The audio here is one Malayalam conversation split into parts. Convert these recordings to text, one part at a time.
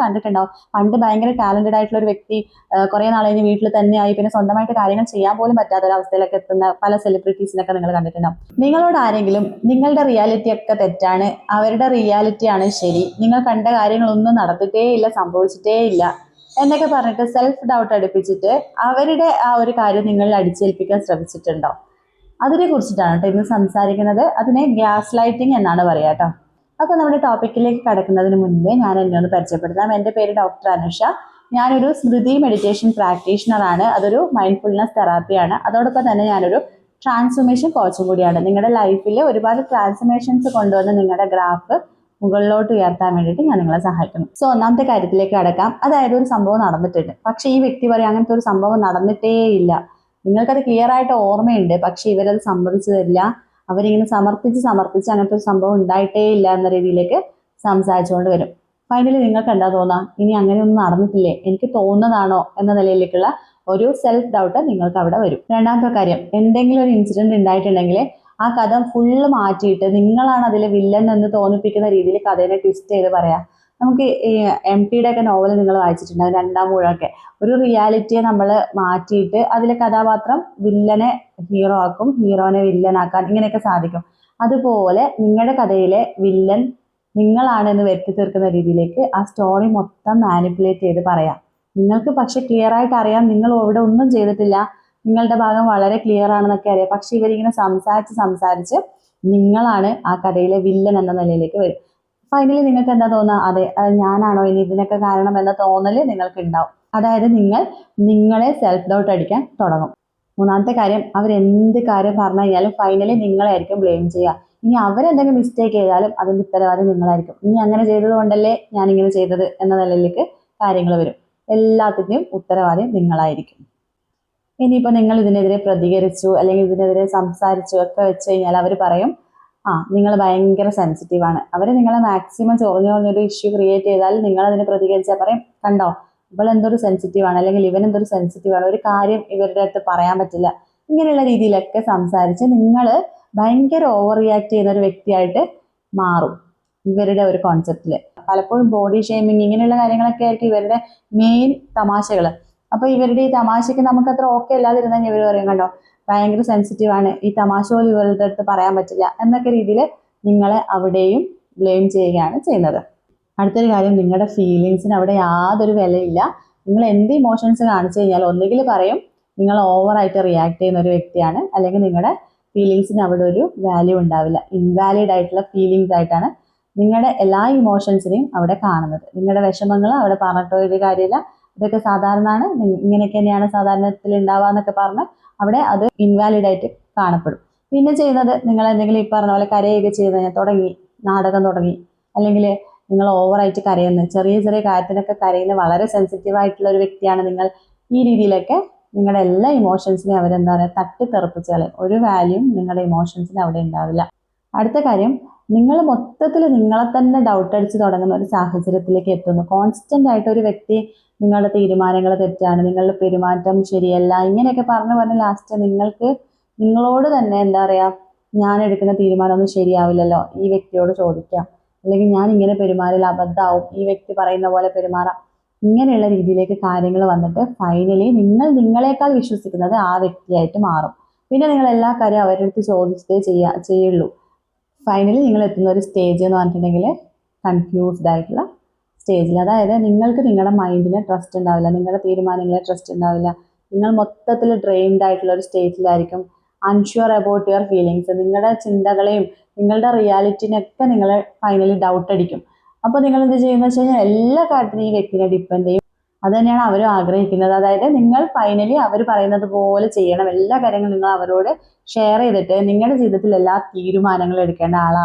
കണ്ടിട്ടുണ്ടാവും. പണ്ട് ഭയങ്കര ടാലന്റഡ് ആയിട്ടുള്ള ഒരു വ്യക്തി കുറെ നാൾ കഴിഞ്ഞ് വീട്ടിൽ തന്നെയായി പിന്നെ സ്വന്തമായിട്ട് കാര്യങ്ങൾ ചെയ്യാൻ പോലും പറ്റാത്ത ഒരു അവസ്ഥയിലൊക്കെ എത്തുന്ന പല സെലിബ്രിറ്റീസിനൊക്കെ നിങ്ങൾ കണ്ടിട്ടുണ്ടാവും. നിങ്ങളോട് ആരെങ്കിലും നിങ്ങളുടെ റിയാലിറ്റി ഒക്കെ തെറ്റാണ്, അവരുടെ റിയാലിറ്റിയാണ് ശരി, നിങ്ങൾ കണ്ട കാര്യങ്ങളൊന്നും നടത്തിട്ടേ ഇല്ല, സംഭവിച്ചിട്ടേ ഇല്ല എന്നൊക്കെ പറഞ്ഞിട്ട് സെൽഫ് ഡൗട്ട് അടുപ്പിച്ചിട്ട് അവരുടെ ആ ഒരു കാര്യം നിങ്ങളിൽ അടിച്ചേൽപ്പിക്കാൻ ശ്രമിച്ചിട്ടുണ്ടോ? അതിനെ കുറിച്ചിട്ടാണ് കേട്ടോ ഇന്ന് സംസാരിക്കുന്നത്. അതിനെ ഗ്യാസ് ലൈറ്റിംഗ് എന്നാണ് പറയുക കേട്ടോ. അപ്പോൾ നമ്മുടെ ടോപ്പിക്കിലേക്ക് കടക്കുന്നതിന് മുൻപേ ഞാൻ എന്നെ ഒന്ന് പരിചയപ്പെടുത്താം. എൻ്റെ പേര് ഡോക്ടർ അനുഷ. ഞാനൊരു സ്മൃതി മെഡിറ്റേഷൻ പ്രാക്ടീഷണറാണ്. അതൊരു മൈൻഡ്ഫുൾനെസ് തെറാപ്പിയാണ്. അതോടൊപ്പം തന്നെ ഞാനൊരു ട്രാൻസ്ഫോർമേഷൻ കോച്ചും കൂടിയാണ്. നിങ്ങളുടെ ലൈഫിൽ ഒരുപാട് ട്രാൻസ്ഫോർമേഷൻസ് കൊണ്ടുവന്ന് നിങ്ങളുടെ ഗ്രാഫ് മുകളിലോട്ട് ഉയർത്താൻ വേണ്ടിയിട്ട് ഞാൻ നിങ്ങളെ സഹായിക്കുന്നു. സോ ഒന്നാമത്തെ കാര്യത്തിലേക്ക് കടക്കാം. അതായത് ഒരു സംഭവം നടന്നിട്ടുണ്ട്, പക്ഷേ ഈ വ്യക്തി പറയും അങ്ങനത്തെ ഒരു സംഭവം നടന്നിട്ടേ ഇല്ല. നിങ്ങൾക്കത് ക്ലിയർ ആയിട്ട് ഓർമ്മയുണ്ട്, പക്ഷെ ഇവരത് സമ്മതിച്ചു തരില്ല. അവരിങ്ങനെ സമർപ്പിച്ച് അങ്ങനത്തെ ഒരു സംഭവം ഉണ്ടായിട്ടേ ഇല്ല എന്ന രീതിയിലേക്ക് സംസാരിച്ചുകൊണ്ട് വരും. ഫൈനലി നിങ്ങൾക്ക് എന്താ തോന്നുക? ഇനി അങ്ങനെയൊന്നും നടന്നിട്ടില്ലേ, എനിക്ക് തോന്നുന്നതാണോ എന്ന നിലയിലേക്കുള്ള ഒരു സെൽഫ് ഡൗട്ട് നിങ്ങൾക്ക് അവിടെ വരും. രണ്ടാമത്തെ കാര്യം, എന്തെങ്കിലും ഒരു ഇൻസിഡന്റ് ഉണ്ടായിട്ടുണ്ടെങ്കിൽ ആ കഥ ഫുള്ള് മാറ്റിയിട്ട് നിങ്ങളാണ് അതിലെ വില്ലൻ എന്ന് തോന്നിപ്പിക്കുന്ന രീതിയിൽ കഥയെ ട്വിസ്റ്റ് ചെയ്ത് പറയാം. നമുക്ക് ഈ MTയുടെ ഒക്കെ നോവൽ നിങ്ങൾ വായിച്ചിട്ടുണ്ടാകും, രണ്ടാം ഊഴമൊക്കെ. ഒരു റിയാലിറ്റിയെ നമ്മൾ മാറ്റിയിട്ട് അതിലെ കഥാപാത്രം വില്ലനെ ഹീറോ ആക്കും, ഹീറോനെ വില്ലനാക്കാൻ ഇങ്ങനെയൊക്കെ സാധിക്കും. അതുപോലെ നിങ്ങളുടെ കഥയിലെ വില്ലൻ നിങ്ങളാണെന്ന് വരുത്തി തീർക്കുന്ന രീതിയിലേക്ക് ആ സ്റ്റോറി മൊത്തം മാനിപ്പുലേറ്റ് ചെയ്ത് പറയാം. നിങ്ങൾക്ക് പക്ഷെ ക്ലിയർ ആയിട്ട് അറിയാം നിങ്ങൾ ഇവിടെ ഒന്നും ചെയ്തിട്ടില്ല, നിങ്ങളുടെ ഭാഗം വളരെ ക്ലിയർ ആണെന്നൊക്കെ അറിയാം. പക്ഷെ ഇവരിങ്ങനെ സംസാരിച്ച് നിങ്ങളാണ് ആ കഥയിലെ വില്ലൻ എന്ന നിലയിലേക്ക് വരും. ഫൈനലി നിങ്ങൾക്ക് എന്താ തോന്നുക? അതെ, ഞാനാണോ ഇനി ഇതിനൊക്കെ കാരണം എന്ന തോന്നൽ നിങ്ങൾക്ക് ഉണ്ടാവും. അതായത് നിങ്ങൾ നിങ്ങളെ സെൽഫ് ഡൗട്ട് അടിക്കാൻ തുടങ്ങും. മൂന്നാമത്തെ കാര്യം, അവരെന്ത് കാര്യം പറഞ്ഞു കഴിഞ്ഞാലും ഫൈനലി നിങ്ങളായിരിക്കും ബ്ലെയിം ചെയ്യുക. ഇനി അവരെന്തെങ്കിലും മിസ്റ്റേക്ക് ചെയ്താലും അതിൻ്റെ ഉത്തരവാദി നിങ്ങളായിരിക്കും. ഇനി അങ്ങനെ ചെയ്തത് കൊണ്ടല്ലേ ഞാനിങ്ങനെ ചെയ്തത് എന്ന നിലയിലേക്ക് കാര്യങ്ങൾ വരും. എല്ലാത്തിൻ്റെയും ഉത്തരവാദി നിങ്ങളായിരിക്കും. ഇനിയിപ്പോൾ നിങ്ങൾ ഇതിനെതിരെ പ്രതികരിച്ചു അല്ലെങ്കിൽ ഇതിനെതിരെ സംസാരിച്ചു ഒക്കെ വെച്ച് കഴിഞ്ഞാൽ അവർ പറയും നിങ്ങൾ ഭയങ്കര സെൻസിറ്റീവാണ്. അവർ നിങ്ങളെ മാക്സിമം ചൊറിഞ്ഞൊരു ഇഷ്യൂ ക്രിയേറ്റ് ചെയ്താൽ നിങ്ങൾ അതിന് പ്രതികരിച്ചാൽ പറയും, കണ്ടോ ഇവൾ എന്തൊരു സെൻസിറ്റീവാണ്, അല്ലെങ്കിൽ ഇവൻ എന്തൊരു സെൻസിറ്റീവാണ്, ഒരു കാര്യം ഇവരുടെ അടുത്ത് പറയാൻ പറ്റില്ല. ഇങ്ങനെയുള്ള രീതിയിലൊക്കെ സംസാരിച്ച് നിങ്ങൾ ഭയങ്കര ഓവർ റിയാക്ട് ചെയ്യുന്ന ഒരു വ്യക്തിയായിട്ട് മാറും ഇവരുടെ ഒരു കോൺസെപ്റ്റിൽ. പലപ്പോഴും ബോഡി ഷെയ്മിങ് ഇങ്ങനെയുള്ള കാര്യങ്ങളൊക്കെ ആയിരിക്കും ഇവരുടെ മെയിൻ തമാശകൾ. അപ്പോൾ ഇവരുടെ ഈ തമാശയ്ക്ക് നമുക്ക് അത്ര ഓക്കെ അല്ലാതിരുന്നെങ്കിൽ ഇവർ പറയും, കണ്ടോ ഭയങ്കര സെൻസിറ്റീവാണ്, ഈ തമാശ പോലും ഇവരുടെ അടുത്ത് പറയാൻ പറ്റില്ല എന്നൊക്കെ രീതിയിൽ നിങ്ങളെ അവിടെയും ബ്ലെയിം ചെയ്യുകയാണ് ചെയ്യുന്നത്. അടുത്തൊരു കാര്യം, നിങ്ങളുടെ ഫീലിങ്സിന് അവിടെ യാതൊരു വിലയില്ല. നിങ്ങൾ എന്ത് ഇമോഷൻസ് കാണിച്ചു കഴിഞ്ഞാൽ ഒന്നുകിൽ പറയും നിങ്ങൾ ഓവറായിട്ട് റിയാക്ട് ചെയ്യുന്ന ഒരു വ്യക്തിയാണ്, അല്ലെങ്കിൽ നിങ്ങളുടെ ഫീലിങ്സിന് അവിടെ ഒരു വാല്യൂ ഉണ്ടാവില്ല. ഇൻവാലിഡ് ആയിട്ടുള്ള ഫീലിങ്സ് ആയിട്ടാണ് നിങ്ങളുടെ എല്ലാ ഇമോഷൻസിനെയും അവിടെ കാണുന്നത്. നിങ്ങളുടെ വിഷമങ്ങൾ അവിടെ പറഞ്ഞിട്ടോ ഒരു കാര്യമില്ല, ഇതൊക്കെ സാധാരണമാണ്, ഇങ്ങനെയൊക്കെ തന്നെയാണ് സാധാരണത്തിൽ ഉണ്ടാവുക എന്നൊക്കെ പറഞ്ഞ് അവിടെ അത് ഇൻവാലിഡ് ആയിട്ട് കാണപ്പെടും. പിന്നെ ചെയ്യുന്നത് നിങ്ങൾ എന്തെങ്കിലും ഈ പറഞ്ഞ പോലെ കരയൊക്കെ ചെയ്ത് തുടങ്ങി, നാടകം തുടങ്ങി, അല്ലെങ്കിൽ നിങ്ങൾ ഓവറായിട്ട് കരയുന്ന ചെറിയ കാര്യത്തിനൊക്കെ കരയുന്ന വളരെ സെൻസിറ്റീവ് ആയിട്ടുള്ള ഒരു വ്യക്തിയാണ് നിങ്ങൾ, ഈ രീതിയിലൊക്കെ നിങ്ങളുടെ എല്ലാ ഇമോഷൻസിനെയും അവരെന്താ പറയുക തട്ടിത്തെറിപ്പിച്ച് കളയും. ഒരു വാല്യൂം നിങ്ങളുടെ ഇമോഷൻസിന് അവിടെ ഉണ്ടാവില്ല. അടുത്ത കാര്യം, നിങ്ങൾ മൊത്തത്തിൽ നിങ്ങളെ തന്നെ ഡൗട്ട് അടിച്ച് തുടങ്ങുന്ന ഒരു സാഹചര്യത്തിലേക്ക് എത്തുന്നു. കോൺസ്റ്റന്റ് ആയിട്ട് ഒരു വ്യക്തി നിങ്ങളുടെ തീരുമാനങ്ങൾ തെറ്റാണ്, നിങ്ങളുടെ പെരുമാറ്റം ശരിയല്ല, ഇങ്ങനെയൊക്കെ പറഞ്ഞ് ലാസ്റ്റ് നിങ്ങളോട് തന്നെ എന്താ പറയുക, ഞാൻ എടുക്കുന്ന തീരുമാനമൊന്നും ശരിയാവില്ലല്ലോ, ഈ വ്യക്തിയോട് ചോദിക്കാം, അല്ലെങ്കിൽ ഞാൻ ഇങ്ങനെ പെരുമാറിയാൽ അബദ്ധമാവും, ഈ വ്യക്തി പറയുന്ന പോലെ പെരുമാറാം, ഇങ്ങനെയുള്ള രീതിയിലേക്ക് കാര്യങ്ങൾ വന്നിട്ട് ഫൈനലി നിങ്ങൾ നിങ്ങളെക്കാൾ വിശ്വസിക്കുന്നത് ആ വ്യക്തിയായിട്ട് മാറും. പിന്നെ നിങ്ങൾ എല്ലാ കാര്യവും അവരുടെ അടുത്ത് ചോദിച്ചിട്ടേ ചെയ്യുള്ളൂ. ഫൈനലി നിങ്ങൾ എത്തുന്ന ഒരു സ്റ്റേജ് എന്ന് പറഞ്ഞിട്ടുണ്ടെങ്കിൽ കൺഫ്യൂസ്ഡ് ആയിട്ടുള്ള സ്റ്റേജിൽ. അതായത് നിങ്ങൾക്ക് നിങ്ങളുടെ മൈൻഡിനെ ട്രസ്റ്റ് ഉണ്ടാവില്ല, നിങ്ങളുടെ തീരുമാനങ്ങളെ ട്രസ്റ്റ് ഉണ്ടാവില്ല, നിങ്ങൾ മൊത്തത്തിൽ ഡ്രെയിൻഡ് ആയിട്ടുള്ള ഒരു സ്റ്റേജിലായിരിക്കും. അൺഷ്യൂർ അബൌട്ട് യുവർ ഫീലിങ്സ്, നിങ്ങളുടെ ചിന്തകളെയും നിങ്ങളുടെ റിയാലിറ്റിനെയൊക്കെ നിങ്ങൾ ഫൈനലി ഡൗട്ട് അടിക്കും. അപ്പോൾ നിങ്ങൾ എന്ത് ചെയ്യുന്നത് വെച്ച് കഴിഞ്ഞാൽ എല്ലാ കാര്യത്തിനും ഈ വ്യക്തിനെ ഡിപ്പെൻഡ് ചെയ്യും. അത് തന്നെയാണ് അവരും ആഗ്രഹിക്കുന്നത്. അതായത് നിങ്ങൾ ഫൈനലി അവർ പറയുന്നത് പോലെ ചെയ്യണം, എല്ലാ കാര്യങ്ങളും നിങ്ങൾ അവരോട് ഷെയർ ചെയ്തിട്ട് നിങ്ങളുടെ ജീവിതത്തിൽ എല്ലാ തീരുമാനങ്ങളും എടുക്കേണ്ട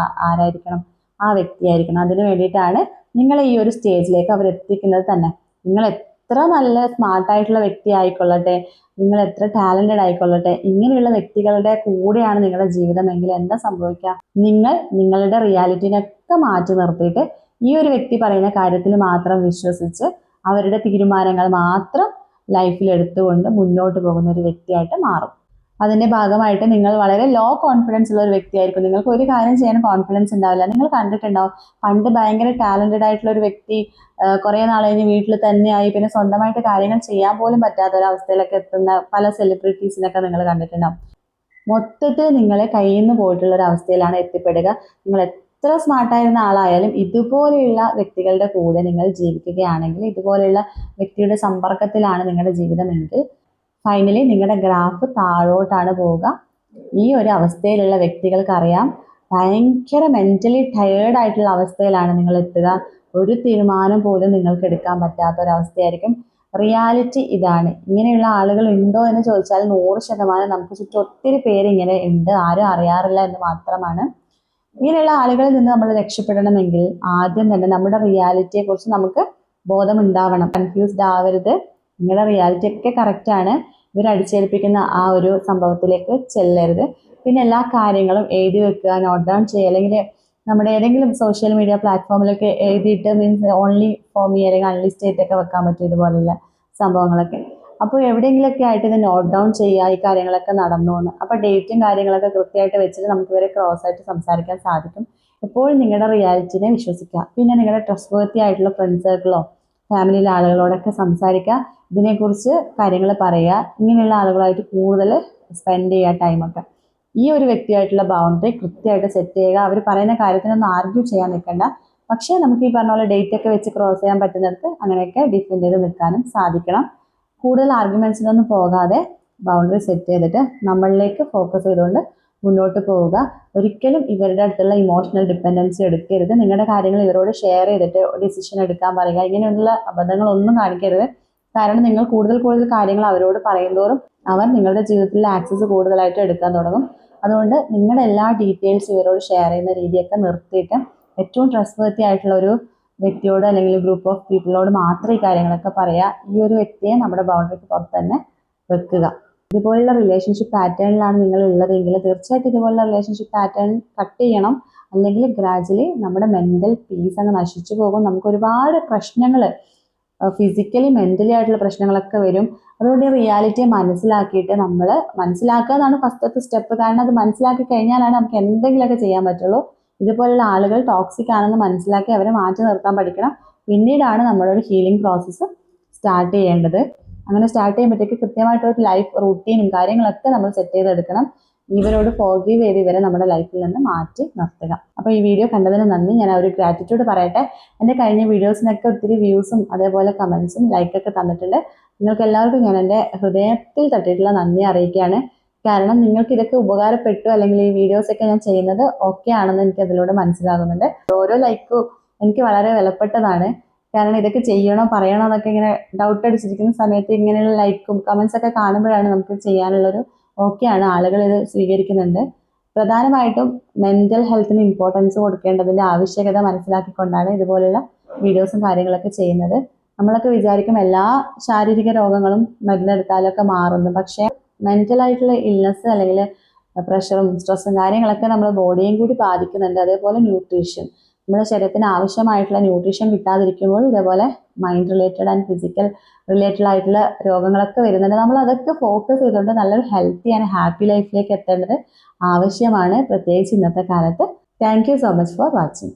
ആരായിരിക്കണം, ആ വ്യക്തിയായിരിക്കണം. അതിന് വേണ്ടിയിട്ടാണ് നിങ്ങളെ ഈ ഒരു സ്റ്റേജിലേക്ക് അവർ എത്തിക്കുന്നത് തന്നെ. നിങ്ങൾ എത്ര നല്ല സ്മാർട്ടായിട്ടുള്ള വ്യക്തി ആയിക്കൊള്ളട്ടെ, നിങ്ങൾ എത്ര ടാലന്റഡ് ആയിക്കൊള്ളട്ടെ, ഇങ്ങനെയുള്ള വ്യക്തികളുടെ കൂടെയാണ് നിങ്ങളുടെ ജീവിതമെങ്കിൽ എന്താ സംഭവിക്കുക? നിങ്ങൾ നിങ്ങളുടെ റിയാലിറ്റിനൊക്കെ മാറ്റി നിർത്തിയിട്ട് ഈ ഒരു വ്യക്തി പറയുന്ന കാര്യത്തിൽ മാത്രം വിശ്വസിച്ച് അവരുടെ തീരുമാനങ്ങൾ മാത്രം ലൈഫിൽ എടുത്തുകൊണ്ട് മുന്നോട്ട് പോകുന്ന ഒരു വ്യക്തിയായിട്ട് മാറും. അതിന്റെ ഭാഗമായിട്ട് നിങ്ങൾ വളരെ ലോ കോൺഫിഡൻസ് ഉള്ള ഒരു വ്യക്തിയായിരിക്കും. നിങ്ങൾക്ക് ഒരു കാര്യം ചെയ്യാൻ കോൺഫിഡൻസ് ഉണ്ടാവില്ല. നിങ്ങൾ കണ്ടിട്ടുണ്ടാവും, പണ്ട് ഭയങ്കര ടാലന്റഡ് ആയിട്ടുള്ള ഒരു വ്യക്തി കുറേ നാൾ കഴിഞ്ഞ് വീട്ടിൽ തന്നെയായി പിന്നെ സ്വന്തമായിട്ട് കാര്യങ്ങൾ ചെയ്യാൻ പോലും പറ്റാത്ത ഒരവസ്ഥയിലൊക്കെ എത്തുന്ന പല സെലിബ്രിറ്റീസിനൊക്കെ നിങ്ങൾ കണ്ടിട്ടുണ്ടാവും. മൊത്തത്തിൽ നിങ്ങളെ കയ്യിൽ നിന്ന് പോയിട്ടുള്ള ഒരു അവസ്ഥയിലാണ് എത്തിപ്പെടുക. നിങ്ങൾ എത്ര സ്മാർട്ടായിരുന്ന ആളായാലും ഇതുപോലെയുള്ള വ്യക്തികളുടെ കൂടെ നിങ്ങൾ ജീവിക്കുകയാണെങ്കിൽ, ഇതുപോലെയുള്ള വ്യക്തിയുടെ സമ്പർക്കത്തിലാണ് നിങ്ങളുടെ ജീവിതമെങ്കിൽ ഫൈനലി നിങ്ങളുടെ ഗ്രാഫ് താഴോട്ടാണ് പോവുക. ഈ ഒരു അവസ്ഥയിലുള്ള വ്യക്തികൾക്ക് അറിയാം, ഭയങ്കര മെന്റലി ടയേർഡ് ആയിട്ടുള്ള അവസ്ഥയിലാണ് നിങ്ങൾ എത്തുക. ഒരു തീരുമാനം പോലും നിങ്ങൾക്ക് എടുക്കാൻ പറ്റാത്ത ഒരവസ്ഥയായിരിക്കും. റിയാലിറ്റി ഇതാണ്. ഇങ്ങനെയുള്ള ആളുകൾ ഉണ്ടോ എന്ന് ചോദിച്ചാൽ 100% നമുക്ക് ചുറ്റും ഒത്തിരി പേര് ഇങ്ങനെ ഉണ്ട്, ആരും അറിയാറില്ല എന്ന് മാത്രമാണ്. ഇങ്ങനെയുള്ള ആളുകളിൽ നിന്ന് നമ്മൾ രക്ഷപ്പെടണമെങ്കിൽ ആദ്യം തന്നെ നമ്മുടെ റിയാലിറ്റിയെ കുറിച്ച് നമുക്ക് ബോധമുണ്ടാവണം. കൺഫ്യൂസ്ഡ് ആവരുത്. നിങ്ങളുടെ റിയാലിറ്റി ഒക്കെ കറക്റ്റാണ്. ഇവരടിച്ചേൽപ്പിക്കുന്ന ആ ഒരു സംഭവത്തിലേക്ക് ചെല്ലരുത്. പിന്നെ എല്ലാ കാര്യങ്ങളും എഴുതി വെക്കുക, നോട്ട് ഡൗൺ ചെയ്യുക, അല്ലെങ്കിൽ നമ്മുടെ ഏതെങ്കിലും സോഷ്യൽ മീഡിയ പ്ലാറ്റ്ഫോമിലൊക്കെ എഴുതിയിട്ട് മീൻസ് ഓൺലി ഫോർ മീ അല്ലെങ്കിൽ അൺലിസ്റ്റഡ് ഒക്കെ വെക്കാൻ പറ്റും ഇതുപോലുള്ള സംഭവങ്ങളൊക്കെ. അപ്പോൾ എവിടെയെങ്കിലുമൊക്കെ ആയിട്ട് ഇത് നോട്ട് ഡൗൺ ചെയ്യുക, ഈ കാര്യങ്ങളൊക്കെ നടന്നുവെന്ന്. അപ്പോൾ ഡേറ്റും കാര്യങ്ങളൊക്കെ കൃത്യമായിട്ട് വെച്ചിട്ട് നമുക്ക് ഇവരെ ക്രോസ് ആയിട്ട് സംസാരിക്കാൻ സാധിക്കും. എപ്പോഴും നിങ്ങളുടെ റിയാലിറ്റിനെ വിശ്വസിക്കുക. പിന്നെ നിങ്ങളുടെ ട്രസ്റ്റ് വർത്തി ആയിട്ടുള്ള ഫ്രണ്ട് സർക്കിളോ ഫാമിലിയിലെ ആളുകളോടൊക്കെ സംസാരിക്കുക, ഇതിനെക്കുറിച്ച് കാര്യങ്ങൾ പറയുക. ഇങ്ങനെയുള്ള ആളുകളായിട്ട് കൂടുതൽ സ്പെൻഡ് ചെയ്യുക ടൈമൊക്കെ. ഈ ഒരു വ്യക്തിയായിട്ടുള്ള ബൗണ്ടറി കൃത്യമായിട്ട് സെറ്റ് ചെയ്യുക. അവർ പറയുന്ന കാര്യത്തിനൊന്നും ആർഗ്യൂ ചെയ്യാൻ നിൽക്കണ്ട. പക്ഷേ നമുക്ക് ഈ പറഞ്ഞ പോലെ ഡേറ്റ് ഒക്കെ വെച്ച് ക്രോസ് ചെയ്യാൻ പറ്റുന്നിടത്ത് അങ്ങനെയൊക്കെ ഡിഫെൻഡ് ചെയ്ത് നിൽക്കാനും സാധിക്കണം. കൂടുതൽ ആർഗ്യുമെൻറ്റ്സിനൊന്നും പോകാതെ ബൗണ്ടറി സെറ്റ് ചെയ്തിട്ട് നമ്മളിലേക്ക് ഫോക്കസ് ചെയ്തുകൊണ്ട് മുന്നോട്ട് പോവുക. ഒരിക്കലും ഇവരുടെ അടുത്തുള്ള ഇമോഷണൽ ഡിപ്പെൻഡൻസി എടുക്കരുത്. നിങ്ങളുടെ കാര്യങ്ങൾ ഇവരോട് ഷെയർ ചെയ്തിട്ട് ഡിസിഷൻ എടുക്കാൻ പറയുക. ഇങ്ങനെയുള്ള അബദ്ധങ്ങളൊന്നും കാണിക്കരുത്. കാരണം നിങ്ങൾ കൂടുതൽ കാര്യങ്ങൾ അവരോട് പറയുന്തോറും അവർ നിങ്ങളുടെ ജീവിതത്തിലെ ആക്സസ് കൂടുതലായിട്ട് എടുക്കാൻ തുടങ്ങും. അതുകൊണ്ട് നിങ്ങളുടെ എല്ലാ ഡീറ്റെയിൽസും ഇവരോട് ഷെയർ ചെയ്യുന്ന രീതിയൊക്കെ നിർത്തിയിട്ട് ഏറ്റവും ട്രസ്റ്റ് വർത്തി ആയിട്ടുള്ള ഒരു വ്യക്തിയോട് അല്ലെങ്കിൽ ഗ്രൂപ്പ് ഓഫ് പീപ്പിളിനോട് മാത്രം ഈ കാര്യങ്ങളൊക്കെ പറയുക. ഈ ഒരു വ്യക്തിയെ നമ്മുടെ ബൗണ്ടറിക്ക് പുറത്ത് തന്നെ വെക്കുക. ഇതുപോലുള്ള റിലേഷൻഷിപ്പ് പാറ്റേണിലാണ് നിങ്ങൾ ഉള്ളതെങ്കിൽ തീർച്ചയായിട്ടും ഇതുപോലുള്ള റിലേഷൻഷിപ്പ് പാറ്റേൺ കട്ട് ചെയ്യണം. അല്ലെങ്കിൽ ഗ്രാജുവലി നമ്മുടെ മെൻ്റൽ പീസ് അങ്ങ് നശിച്ചു പോകും. നമുക്ക് ഒരുപാട് പ്രശ്നങ്ങൾ ഫിസിക്കലി മെൻ്റലി ആയിട്ടുള്ള പ്രശ്നങ്ങളൊക്കെ വരും. അതുകൊണ്ട് ഈ റിയാലിറ്റിയെ മനസ്സിലാക്കിയിട്ട് നമ്മൾ മനസ്സിലാക്കുക എന്നാണ് ഫസ്റ്റത്തെ സ്റ്റെപ്പ്. കാരണം അത് മനസ്സിലാക്കി കഴിഞ്ഞാലാണ് നമുക്ക് എന്തെങ്കിലുമൊക്കെ ചെയ്യാൻ പറ്റുള്ളൂ. ഇതുപോലുള്ള ആളുകൾ ടോക്സിക് ആണെന്ന് മനസ്സിലാക്കി അവരെ മാറ്റി നിർത്താൻ പഠിക്കണം. പിന്നീടാണ് നമ്മളൊരു ഹീലിംഗ് പ്രോസസ്സ് സ്റ്റാർട്ട് ചെയ്യേണ്ടത്. അങ്ങനെ സ്റ്റാർട്ട് ചെയ്യുമ്പോഴത്തേക്ക് കൃത്യമായിട്ടൊരു ലൈഫ് റൂട്ടീനും കാര്യങ്ങളൊക്കെ നമ്മൾ സെറ്റ് ചെയ്തെടുക്കണം. ഇവരോട് ഫോർഗീവ് ചെയ്ത് ഇവരെ നമ്മുടെ ലൈഫിൽ നിന്ന് മാറ്റി നിർത്തുക. അപ്പോൾ ഈ വീഡിയോ കണ്ടതിന് നന്ദി. ഞാൻ ഒരു ഗ്രാറ്റിറ്റ്യൂഡ് പറയട്ടെ. എൻ്റെ കഴിഞ്ഞ വീഡിയോസിനൊക്കെ ഒത്തിരി വ്യൂസും അതേപോലെ കമൻസും ലൈക്കൊക്കെ തന്നിട്ടുണ്ട്. നിങ്ങൾക്ക് എല്ലാവർക്കും ഞാൻ എൻ്റെ ഹൃദയത്തിൽ തട്ടിയിട്ടുള്ള നന്ദി അറിയിക്കുകയാണ്. കാരണം നിങ്ങൾക്ക് ഇതൊക്കെ ഉപകാരപ്പെട്ടു, അല്ലെങ്കിൽ ഈ വീഡിയോസൊക്കെ ഞാൻ ചെയ്യുന്നത് ഓക്കെ ആണെന്ന് എനിക്ക് അതിലൂടെ മനസ്സിലാകുന്നുണ്ട്. ഓരോ ലൈക്കും എനിക്ക് വളരെ വിലപ്പെട്ടതാണ്. കാരണം ഇതൊക്കെ ചെയ്യണോ പറയണോ എന്നൊക്കെ ഇങ്ങനെ ഡൗട്ട് അടിച്ചിരിക്കുന്ന സമയത്ത് ഇങ്ങനെയുള്ള ലൈക്കും കമൻസ് ഒക്കെ കാണുമ്പോഴാണ് നമുക്ക് ചെയ്യാനുള്ളൊരു ഓക്കെയാണ്, ആളുകൾ ഇത് സ്വീകരിക്കുന്നുണ്ട്. പ്രധാനമായിട്ടും മെൻ്റൽ ഹെൽത്തിന് ഇമ്പോർട്ടൻസ് കൊടുക്കേണ്ടതിൻ്റെ ആവശ്യകത മനസ്സിലാക്കിക്കൊണ്ടാണ് ഇതുപോലുള്ള വീഡിയോസും കാര്യങ്ങളൊക്കെ ചെയ്യുന്നത്. നമ്മളൊക്കെ വിചാരിക്കും എല്ലാ ശാരീരിക രോഗങ്ങളും മരുന്നെടുത്താലൊക്കെ മാറുന്നു. പക്ഷേ മെൻ്റലായിട്ടുള്ള ഇൽനെസ് അല്ലെങ്കിൽ പ്രഷറും സ്ട്രെസ്സും കാര്യങ്ങളൊക്കെ നമ്മുടെ ബോഡിയെയും കൂടി ബാധിക്കുന്നുണ്ട്. അതേപോലെ ന്യൂട്രീഷൻ, നമ്മുടെ ശരീരത്തിന് ആവശ്യമായിട്ടുള്ള ന്യൂട്രീഷൻ കിട്ടാതിരിക്കുമ്പോൾ ഇതേപോലെ mind related and physical related ആയിട്ടുള്ള രോഗങ്ങളൊക്കെ വരുന്നുണ്ട്. നമ്മൾ അതൊക്കെ ഫോക്കസ് ചെയ്തുകൊണ്ട് നല്ലൊരു ഹെൽത്തി ആൻഡ് ഹാപ്പി ലൈഫിലേക്ക് എത്തേണ്ടത് ആവശ്യമാണ്, പ്രത്യേകിച്ച് ഇന്നത്തെ കാലത്ത്. Thank you so much for watching.